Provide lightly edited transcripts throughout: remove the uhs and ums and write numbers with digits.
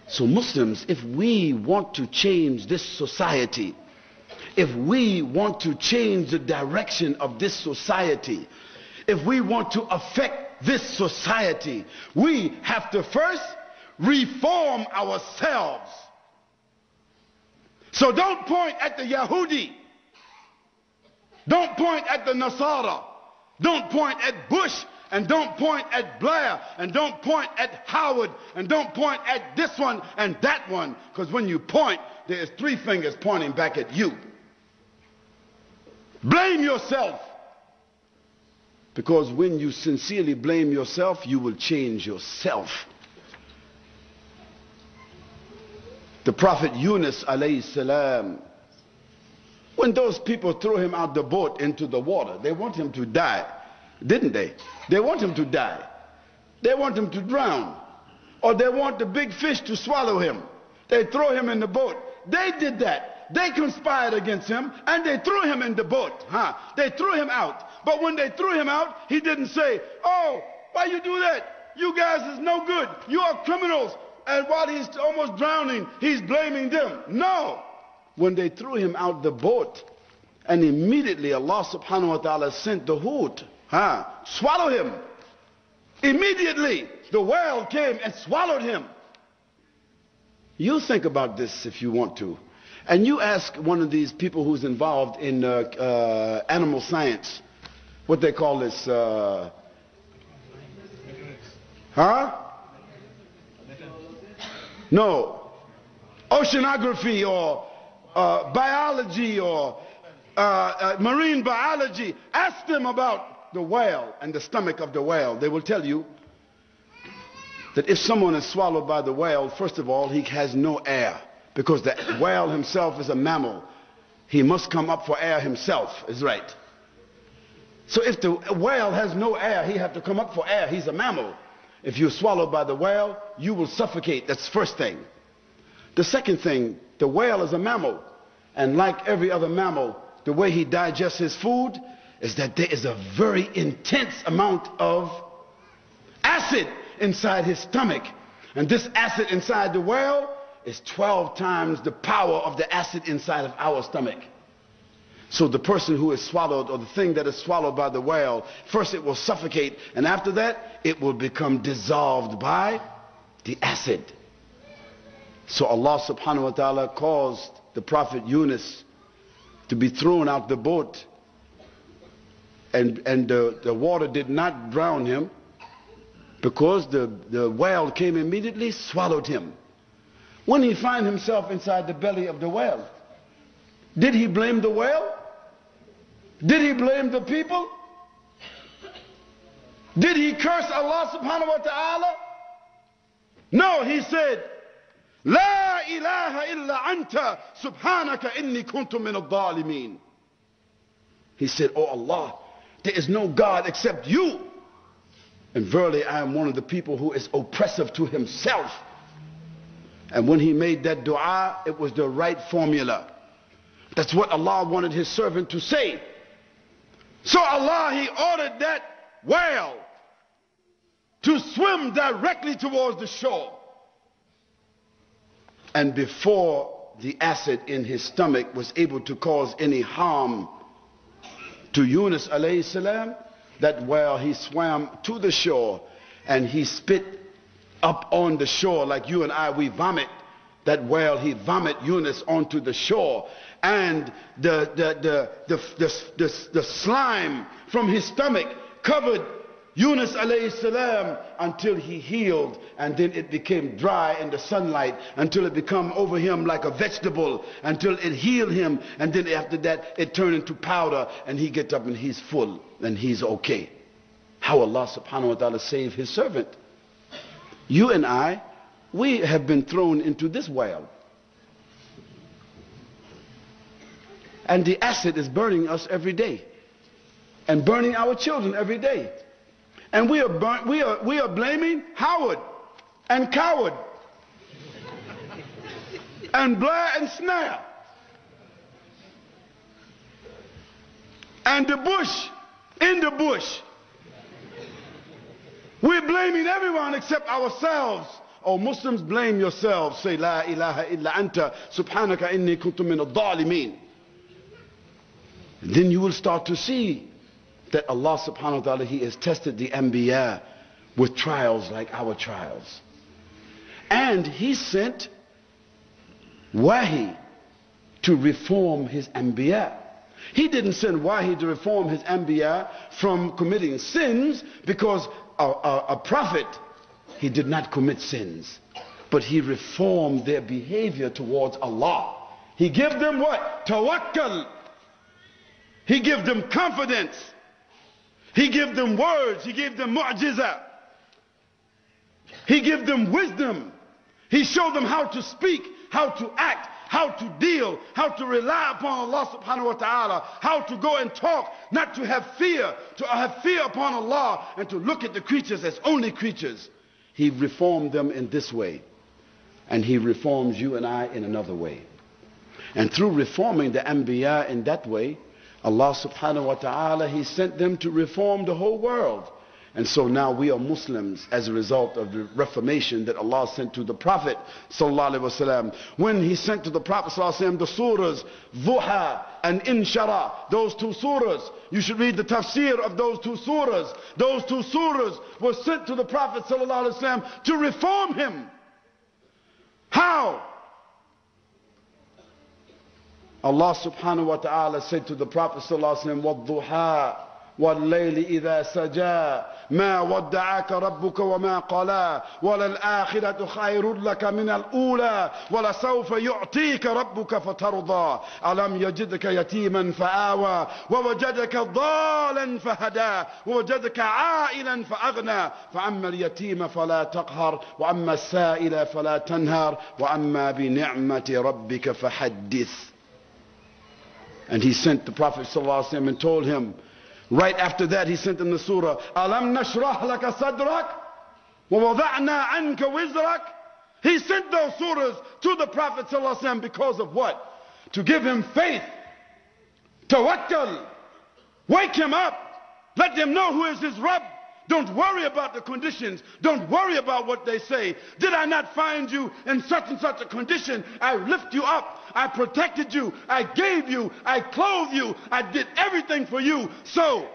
So Muslims, if we want to change this society, if we want to change the direction of this society, if we want to affect this society, we have to first reform ourselves. So don't point at the Yahudi. Don't point at the Nasara. Don't point at Bush. And don't point at Blair. And don't point at Howard. And don't point at this one and that one. Because when you point, there's three fingers pointing back at you. Blame yourself. Because when you sincerely blame yourself, you will change yourself. The Prophet Yunus alayhi salam, when those people threw him out the boat into the water, they want him to die, didn't they? They want him to die. They want him to drown. Or they want the big fish to swallow him. They throw him in the boat. They did that. They conspired against him and they threw him in the boat. They threw him out. But when they threw him out, he didn't say, "Oh, why you do that? You guys is no good. You are criminals." And while he's almost drowning, he's blaming them. No. When they threw him out the boat, and immediately Allah subhanahu wa ta'ala sent the hoot, swallow him. Immediately, the whale came and swallowed him. You think about this if you want to. And you ask one of these people who's involved in animal science, what they call this, No, oceanography or biology or marine biology. Ask them about the whale and the stomach of the whale. They will tell you that if someone is swallowed by the whale, first of all, he has no air, because the whale himself is a mammal. He must come up for air himself, is right. So if the whale has no air, he has to come up for air. He's a mammal. If you're swallowed by the whale, you will suffocate. That's the first thing. The second thing, the whale is a mammal. And like every other mammal, the way he digests his food is that there is a very intense amount of acid inside his stomach. And this acid inside the whale is 12 times the power of the acid inside of our stomach. So the person who is swallowed, or the thing that is swallowed by the whale, first it will suffocate, and after that it will become dissolved by the acid. So Allah subhanahu wa ta'ala caused the Prophet Yunus to be thrown out the boat, and the water did not drown him, because the whale came immediately, swallowed him. When he found himself inside the belly of the whale, did he blame the whale? Did he blame the people? Did he curse Allah subhanahu wa ta'ala? No, he said, "La ilaha illa anta subhanaka inni kuntu min al-dhalimin." He said, "Oh Allah, there is no God except you. And verily I am one of the people who is oppressive to himself." And when he made that dua, it was the right formula. That's what Allah wanted his servant to say. So Allah, he ordered that whale to swim directly towards the shore. And before the acid in his stomach was able to cause any harm to Yunus alayhi salam, that whale, he swam to the shore and he spit up on the shore like you and I, we vomit. That whale, he vomit Yunus onto the shore, and the slime from his stomach covered Yunus alayhi salam until he healed, and then it became dry in the sunlight until it became over him like a vegetable, until it healed him, and then after that it turned into powder, and he gets up and he's full and he's okay. How Allah subhanahu wa ta'ala saved his servant. You and I, we have been thrown into this whale, and the acid is burning us every day and burning our children every day. And we are blaming Howard and Coward and Blair and Snare and the bush in the bush. We're blaming everyone except ourselves Oh Muslims, blame yourselves. Say La ilaha illa anta subhanaka inni kuntu min ad-dhalimin. Then you will start to see that Allah subhanahu wa ta'ala, He has tested the Anbiya with trials like our trials. And He sent Wahi to reform His Anbiya. He didn't send Wahi to reform His Anbiya from committing sins, because a prophet, he did not commit sins, but he reformed their behavior towards Allah. He gave them what? Tawakkal. He gave them confidence. He gave them words. He gave them mu'jiza. He gave them wisdom. He showed them how to speak, how to act, how to deal, how to rely upon Allah subhanahu wa ta'ala, how to go and talk, not to have fear upon Allah, and to look at the creatures as only creatures. He reformed them in this way, and He reforms you and I in another way. And through reforming the Anbiya in that way, Allah subhanahu wa ta'ala, He sent them to reform the whole world. And so now we are Muslims as a result of the reformation that Allah sent to the Prophet sallallahu alaihi wasallam. When He sent to the Prophet sallallahu alaihi wasallam the surahs Duha and Inshara, those two surahs, you should read the tafsir of those two surahs. Those two surahs were sent to the Prophet sallallahu alaihi wasallam to reform him. How? Allah subhanahu wa ta'ala said to the Prophet sallallahu alaihi wasallam, وَالضُّحَى وَاللَّيْلِ إِذَا سَجَى مَا وَدَّعَكَ رَبُّكَ وَمَا قَلَى وَلَلْآخِرَةُ خَيْرٌ لَكَ مِنَ الْأُولَى وَلَسَوْفَ يُعْطِيكَ رَبُّكَ فَتَرْضَى أَلَمْ يَجِدْكَ يَتِيمًا فَآوَى وَوَجَدَكَ ضَالًا فَهَدَى وَوَجَدَكَ عَائِلًا فَأَغْنَى فَأَمَّا الْيَتِيمَ فَلَا تَقْهَرْ وَأَمَّا السَّائِلَ فَلَا تَنْهَرْ وَأَمَّا بِنِعْمَةِ رَبِّكَ فَحَدِّثْ. And He sent the Prophet ﷺ and told him, right after that He sent him the surah, Alam nashrah laka sadrak wa wada'na anka wizrak. He sent those surahs to the Prophet ﷺ because of what? To give him faith, tawakkal, wake him up, let him know who is his Rabb. Don't worry about the conditions. Don't worry about what they say. Did I not find you in such and such a condition? I lift you up. I protected you. I gave you. I clothed you. I did everything for you. So,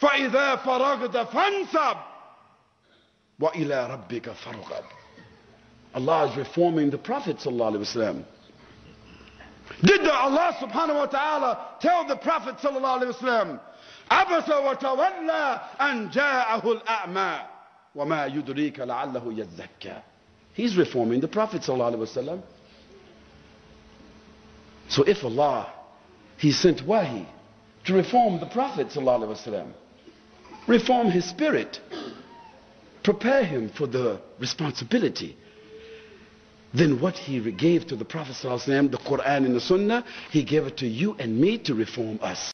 فَإِذَا فَرَغْتَ فَانْصَبْ وَإِلَىٰ رَبِّكَ فَارْغَب. Allah is reforming the Prophet sallallahu alaihi wasallam. Did Allah subhanahu wa ta'ala tell the Prophet sallallahu alaihi wasallam, عبس وتولى أن جاءه الأعمى وما يدريك لعله يزكى? He's reforming the Prophet sallallahu alaihi wasallam. So if Allah, He sent Wahi to reform the Prophet sallallahu alaihi wasallam, reform his spirit, prepare him for the responsibility, then what He gave to the Prophet sallallahu alaihi wasallam, the Quran and the Sunnah, He gave it to you and me to reform us.